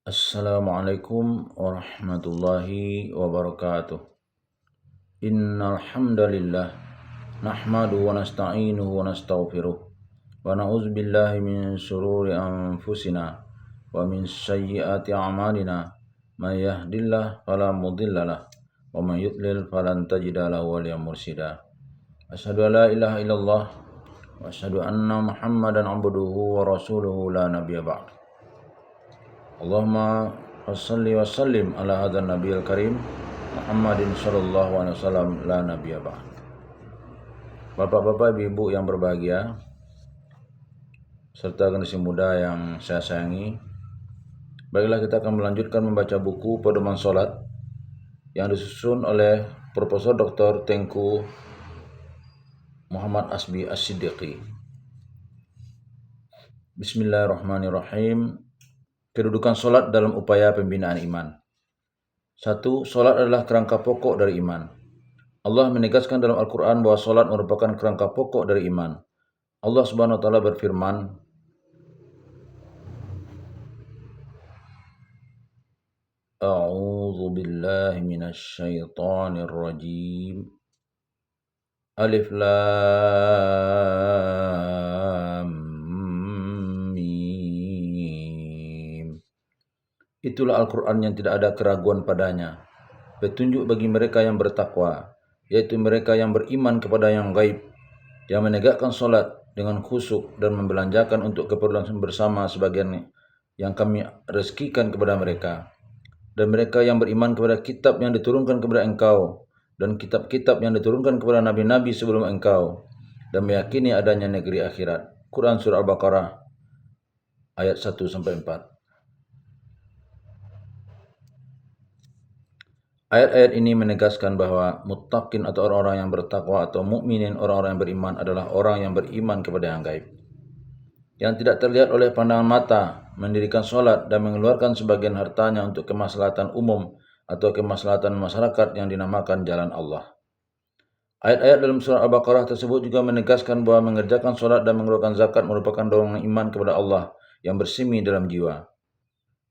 Assalamualaikum warahmatullahi wabarakatuh. Innal hamdalillah nahmaduhu wa nasta'inuhu wa nastaghfiruh wa na'udzu billahi min shururi anfusina wa min sayyiati a'malina. May yahdihillahu fala mudhillalah wa may yudlil falan tajida lahu waliyyan mursyida. Asyhadu an la ilaha illallah wa asyhadu anna Muhammadan abduhu wa rasuluhu la nabiyya ba'd. Allahumma shalli wa sallim ala hadzal nabiyil karim Muhammadin sallallahu alaihi wasallam la nabiyya ba'd. Bapak-bapak, ibu-ibu yang berbahagia serta generasi muda yang saya sayangi, baiklah kita akan melanjutkan membaca buku Pedoman Salat yang disusun oleh Profesor Dr. Tengku Muhammad Asbi As-Siddiqi. Bismillahirrahmanirrahim. Kedudukan solat dalam upaya pembinaan iman. 1. Solat adalah kerangka pokok dari iman. Allah menegaskan dalam Al-Quran bahwa solat merupakan kerangka pokok dari iman. Allah Subhanahu wa Ta'ala berfirman, A'udzu billahi minasy syaithanir rajim. Alif Lam. Itulah Al-Quran yang tidak ada keraguan padanya, petunjuk bagi mereka yang bertakwa, yaitu mereka yang beriman kepada yang gaib, yang menegakkan solat dengan khusyuk dan membelanjakan untuk keperluan bersama sebagian yang kami rezekikan kepada mereka, dan mereka yang beriman kepada kitab yang diturunkan kepada engkau dan kitab-kitab yang diturunkan kepada nabi-nabi sebelum engkau, dan meyakini adanya negeri akhirat. Quran Surah Al-Baqarah ayat 1-4. Ayat-ayat ini menegaskan bahwa muttaqin atau orang-orang yang bertakwa atau mukminin, orang-orang yang beriman adalah orang yang beriman kepada yang gaib, yang tidak terlihat oleh pandangan mata, mendirikan solat dan mengeluarkan sebagian hartanya untuk kemaslahatan umum atau kemaslahatan masyarakat yang dinamakan jalan Allah. Ayat-ayat dalam surah Al-Baqarah tersebut juga menegaskan bahwa mengerjakan solat dan mengeluarkan zakat merupakan dorongan iman kepada Allah yang bersemi dalam jiwa.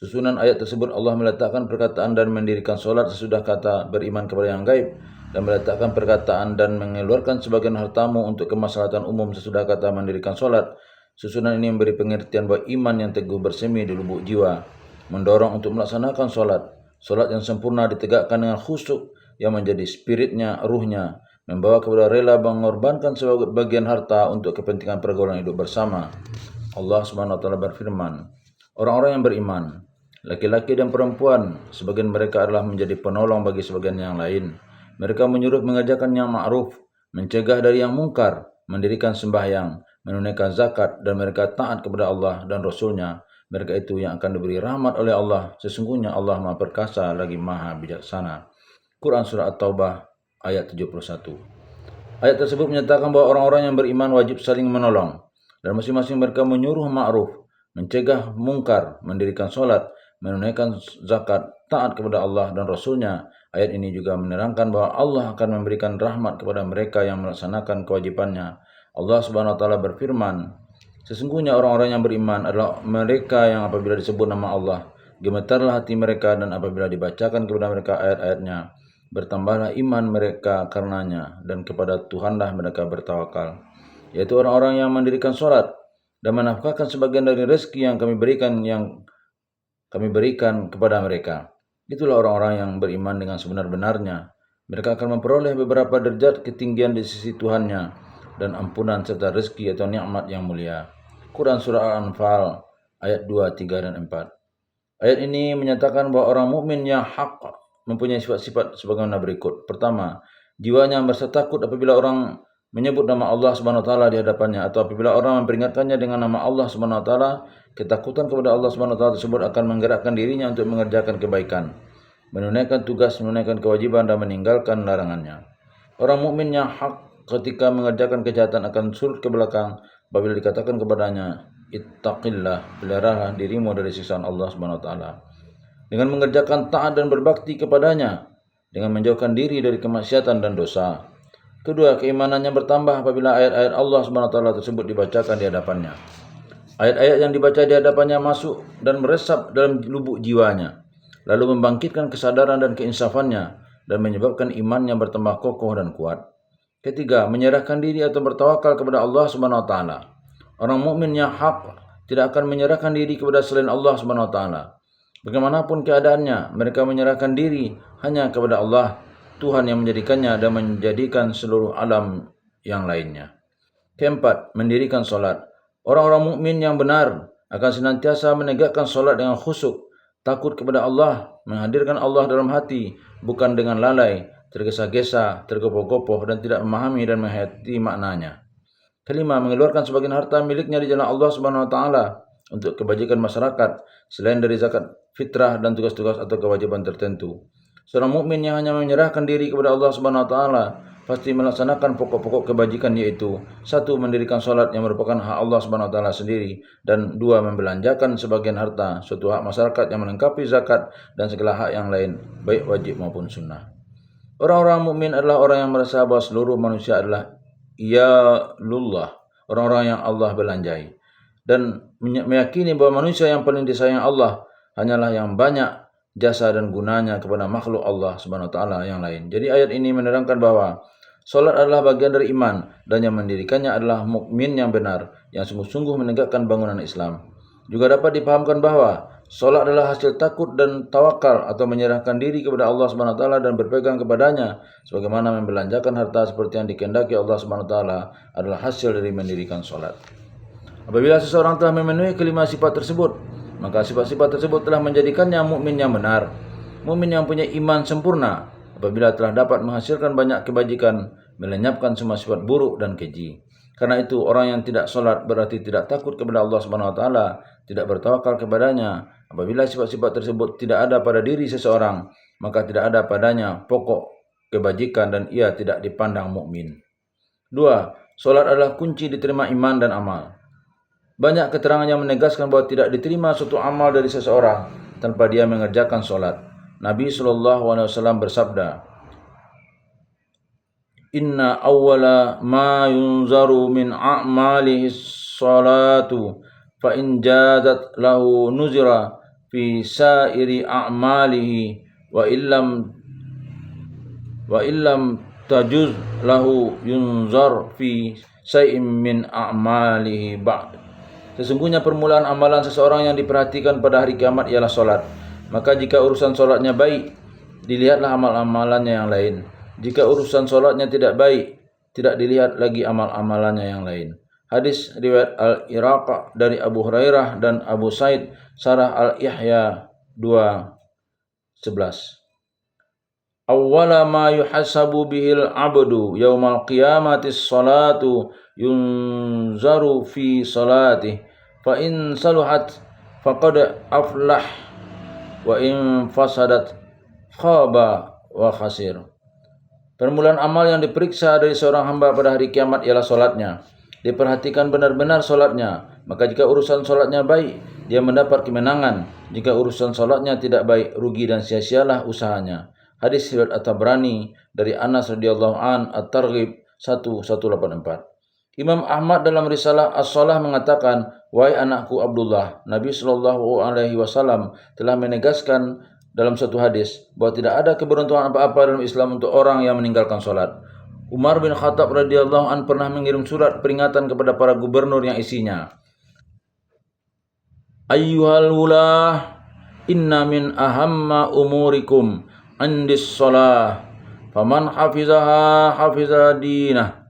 Susunan ayat tersebut Allah meletakkan perkataan dan mendirikan solat sesudah kata beriman kepada yang gaib, dan meletakkan perkataan dan mengeluarkan sebagian hartamu untuk kemaslahatan umum sesudah kata mendirikan solat. Susunan ini memberi pengertian bahwa iman yang teguh bersemi di lubuk jiwa mendorong untuk melaksanakan solat. Solat yang sempurna ditegakkan dengan khusyuk yang menjadi spiritnya, ruhnya, membawa kepada rela mengorbankan sebagian harta untuk kepentingan pergaulan hidup bersama. Allah Subhanahu wa Ta'ala berfirman, orang-orang yang beriman, laki-laki dan perempuan, sebagian mereka adalah menjadi penolong bagi sebagian yang lain. Mereka menyuruh mengerjakan yang ma'ruf, mencegah dari yang mungkar, mendirikan sembahyang, menunaikan zakat, dan mereka taat kepada Allah dan Rasul-Nya. Mereka itu yang akan diberi rahmat oleh Allah. Sesungguhnya Allah Maha Perkasa lagi Maha Bijaksana. Quran Surah At-Taubah ayat 71. Ayat tersebut menyatakan bahwa orang-orang yang beriman wajib saling menolong, dan masing-masing mereka menyuruh ma'ruf, mencegah mungkar, mendirikan solat, menunaikan zakat, taat kepada Allah dan Rasul-Nya. Ayat ini juga menerangkan bahwa Allah akan memberikan rahmat kepada mereka yang melaksanakan kewajibannya. Allah Subhanahu wa Ta'ala berfirman, sesungguhnya orang-orang yang beriman adalah mereka yang apabila disebut nama Allah, gemetarlah hati mereka, dan apabila dibacakan kepada mereka ayat-ayatnya, bertambahlah iman mereka karenanya, dan kepada Tuhanlah mereka bertawakal. Yaitu orang-orang yang mendirikan solat dan menafkahkan sebagian dari rezeki yang kami berikan kepada mereka. Itulah orang-orang yang beriman dengan sebenar-benarnya. Mereka akan memperoleh beberapa derajat ketinggian di sisi Tuhannya dan ampunan serta rezeki atau nikmat yang mulia. Quran Surah Al-Anfal ayat 2, 3, dan 4. Ayat ini menyatakan bahwa orang mukmin yang hak mempunyai sifat-sifat sebagaimana berikut. Pertama, jiwanya merasa takut apabila orang menyebut nama Allah Subhanahu wa Ta'ala di hadapannya, atau apabila orang memperingatkannya dengan nama Allah Subhanahu wa Ta'ala. Ketakutan kepada Allah Subhanahu wa Ta'ala tersebut akan menggerakkan dirinya untuk mengerjakan kebaikan, menunaikan tugas, menunaikan kewajiban, dan meninggalkan larangannya. Orang mukmin yang hak ketika mengerjakan kejahatan akan surut ke belakang apabila dikatakan kepadanya, ittaqillah, peliharalah dirimu dari siksaan Allah Subhanahu wa Ta'ala, dengan mengerjakan taat dan berbakti kepadanya, dengan menjauhkan diri dari kemaksiatan dan dosa. Kedua, keimanannya bertambah apabila ayat-ayat Allah Subhanahu wa Ta'ala tersebut dibacakan di hadapannya. Ayat-ayat yang dibaca di hadapannya masuk dan meresap dalam lubuk jiwanya, lalu membangkitkan kesadaran dan keinsafannya dan menyebabkan imannya bertambah kokoh dan kuat. Ketiga, menyerahkan diri atau bertawakal kepada Allah Subhanahu wa taala. Orang mukmin yang hak tidak akan menyerahkan diri kepada selain Allah Subhanahu wa taala. Bagaimanapun keadaannya, mereka menyerahkan diri hanya kepada Allah, Tuhan yang menjadikannya dan menjadikan seluruh alam yang lainnya. Keempat, mendirikan solat. Orang-orang mukmin yang benar akan senantiasa menegakkan solat dengan khusyuk, takut kepada Allah, menghadirkan Allah dalam hati, bukan dengan lalai, tergesa-gesa, tergopoh-gopoh, dan tidak memahami dan menghayati maknanya. Kelima, mengeluarkan sebagian harta miliknya di jalan Allah Subhanahu wa taala untuk kebajikan masyarakat selain dari zakat fitrah dan tugas-tugas atau kewajiban tertentu. Seorang mukmin yang hanya menyerahkan diri kepada Allah Subhanahu wa taala pasti melaksanakan pokok-pokok kebajikan, yaitu 1. Mendirikan salat yang merupakan hak Allah Subhanahu wa taala sendiri, dan 2. Membelanjakan sebagian harta suatu hak masyarakat yang melengkapi zakat dan segala hak yang lain baik wajib maupun sunnah. Orang-orang mukmin adalah orang yang merasa bahwa seluruh manusia adalah iyalullah, orang-orang yang Allah belanjai, dan meyakini bahwa manusia yang paling disayang Allah hanyalah yang banyak jasa dan gunanya kepada makhluk Allah Subhanahu wa taala yang lain. Jadi ayat ini menerangkan bahwa salat adalah bagian dari iman, dan yang mendirikannya adalah mukmin yang benar yang sungguh-sungguh menegakkan bangunan Islam. Juga dapat dipahamkan bahwa salat adalah hasil takut dan tawakal atau menyerahkan diri kepada Allah Subhanahu wa taala dan berpegang kepadanya, sebagaimana membelanjakan harta seperti yang dikehendaki Allah Subhanahu wa taala adalah hasil dari mendirikan salat. Apabila seseorang telah memenuhi kelima sifat tersebut, maka sifat-sifat tersebut telah menjadikannya mukmin yang benar, mukmin yang punya iman sempurna. Apabila telah dapat menghasilkan banyak kebajikan, melenyapkan semua sifat buruk dan keji. Karena itu, orang yang tidak salat berarti tidak takut kepada Allah Subhanahu wa taala, tidak bertawakal kepadanya. Apabila sifat-sifat tersebut tidak ada pada diri seseorang, maka tidak ada padanya pokok kebajikan dan ia tidak dipandang mukmin. 2. Salat adalah kunci diterima iman dan amal. Banyak keterangan yang menegaskan bahwa tidak diterima suatu amal dari seseorang tanpa dia mengerjakan solat. Nabi SAW bersabda, "Inna awwala ma yunzaru min a'malihi salatu, fa in jadat lahu nuzira fi sairi a'malihi wa illam tajuz lahu yunzar fi syai'in min a'malihi ba'd." Sesungguhnya permulaan amalan seseorang yang diperhatikan pada hari kiamat ialah solat. Maka jika urusan solatnya baik, dilihatlah amal-amalannya yang lain. Jika urusan solatnya tidak baik, tidak dilihat lagi amal-amalannya yang lain. Hadis riwayat Al-Iraq dari Abu Hurairah dan Abu Said, Sarah Al-Ihya 2:11. Awwala ma yuhasabu bihil abdu yaumal qiyamatis salatu yunzaru fi salatih, fa in saluhat faqad aflah wa in fasadat khaba wa khasir. Permulaan amal yang diperiksa dari seorang hamba pada hari kiamat ialah solatnya. Diperhatikan benar-benar solatnya, maka jika urusan solatnya baik, dia mendapat kemenangan. Jika urusan solatnya tidak baik, rugi dan sia-sialah usahanya. Hadis riwayat At-Tabrani dari Anas radhiyallahu an, At-Targhib 1184. Imam Ahmad dalam risalah As-Shalah mengatakan, "Wahai anakku Abdullah, Nabi SAW telah menegaskan dalam satu hadis bahwa tidak ada keberuntungan apa-apa dalam Islam untuk orang yang meninggalkan solat." Umar bin Khattab radhiyallahu an pernah mengirim surat peringatan kepada para gubernur yang isinya, "Ayyuhal wulah, inna min ahamma umurikum andis salah, faman hafizaha hafiza dinah,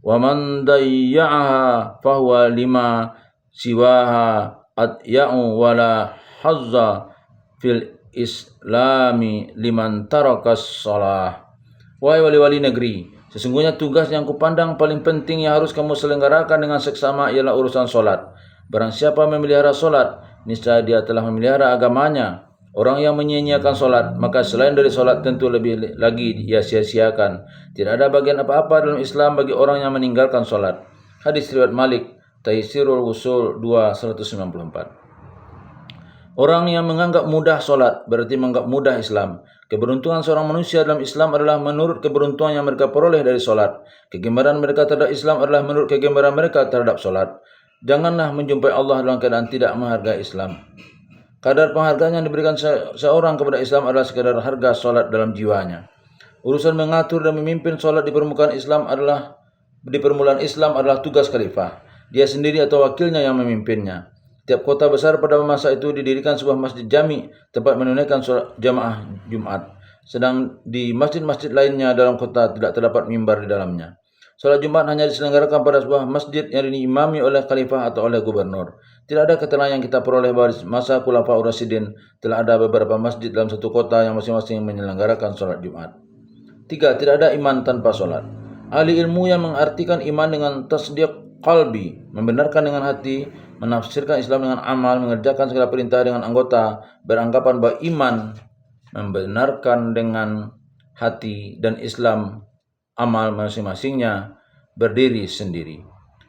wa man dayya'aha fahuwa lima siwaha atya'u wala hazza fil islami liman tarakas salah." Wahai wali-wali negeri, sesungguhnya tugas yang kupandang paling penting yang harus kamu selenggarakan dengan seksama ialah urusan solat. Barang siapa memelihara solat, niscaya dia telah memelihara agamanya. Orang yang menyia-nyiakan solat, maka selain dari solat tentu lebih lagi ia sia-siakan. Tidak ada bagian apa-apa dalam Islam bagi orang yang meninggalkan solat. Hadis riwayat Malik, Taisirul Wusul 2:194. Orang yang menganggap mudah solat berarti menganggap mudah Islam. Keberuntungan seorang manusia dalam Islam adalah menurut keberuntungan yang mereka peroleh dari solat. Kegemaran mereka terhadap Islam adalah menurut kegemaran mereka terhadap solat. Janganlah menjumpai Allah dalam keadaan tidak menghargai Islam. Kadar penghargaan yang diberikan seorang kepada Islam adalah sekadar harga solat dalam jiwanya. Urusan mengatur dan memimpin solat di permulaan Islam adalah tugas khalifah. Dia sendiri atau wakilnya yang memimpinnya. Tiap kota besar pada masa itu didirikan sebuah masjid jami tempat menunaikan solat jamaah Jumat. Sedang di masjid-masjid lainnya dalam kota tidak terdapat mimbar di dalamnya. Salat Jumat hanya diselenggarakan pada sebuah masjid yang diimami oleh khalifah atau oleh gubernur. Tidak ada keterangan yang kita peroleh bahwa di masa Khulafaur Rasyidin telah ada beberapa masjid dalam satu kota yang masing-masing menyelenggarakan salat Jumat. 3. Tidak ada iman tanpa salat. Ahli ilmu yang mengartikan iman dengan tasdiq qalbi, membenarkan dengan hati, menafsirkan Islam dengan amal, mengerjakan segala perintah dengan anggota, beranggapan bahwa iman membenarkan dengan hati dan Islam amal masing-masingnya berdiri sendiri.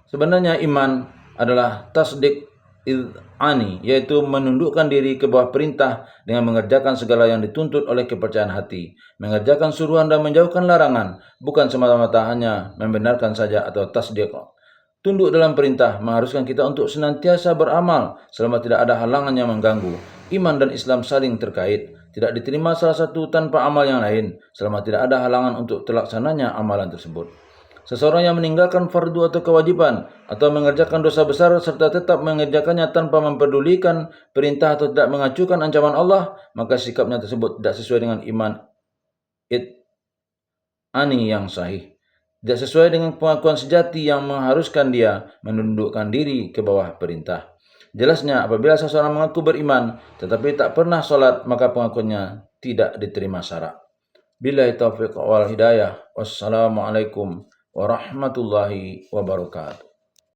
Sebenarnya iman adalah tasdik id'ani, yaitu menundukkan diri ke bawah perintah dengan mengerjakan segala yang dituntut oleh kepercayaan hati, mengerjakan suruhan dan menjauhkan larangan, bukan semata-mata hanya membenarkan saja atau tasdik. Tunduk dalam perintah mengharuskan kita untuk senantiasa beramal selama tidak ada halangan yang mengganggu. Iman dan Islam saling terkait. Tidak diterima salah satu tanpa amal yang lain selama tidak ada halangan untuk terlaksananya amalan tersebut. Seseorang yang meninggalkan fardu atau kewajiban atau mengerjakan dosa besar serta tetap mengerjakannya tanpa mempedulikan perintah atau tidak mengacukan ancaman Allah, maka sikapnya tersebut tidak sesuai dengan iman id'ani yang sahih. Tidak sesuai dengan pengakuan sejati yang mengharuskan dia menundukkan diri ke bawah perintah. Jelasnya, apabila seseorang mengaku beriman tetapi tak pernah solat, maka pengakuannya tidak diterima syarak. Billahi taufiq wal hidayah. Wassalamualaikum warahmatullahi wabarakatuh.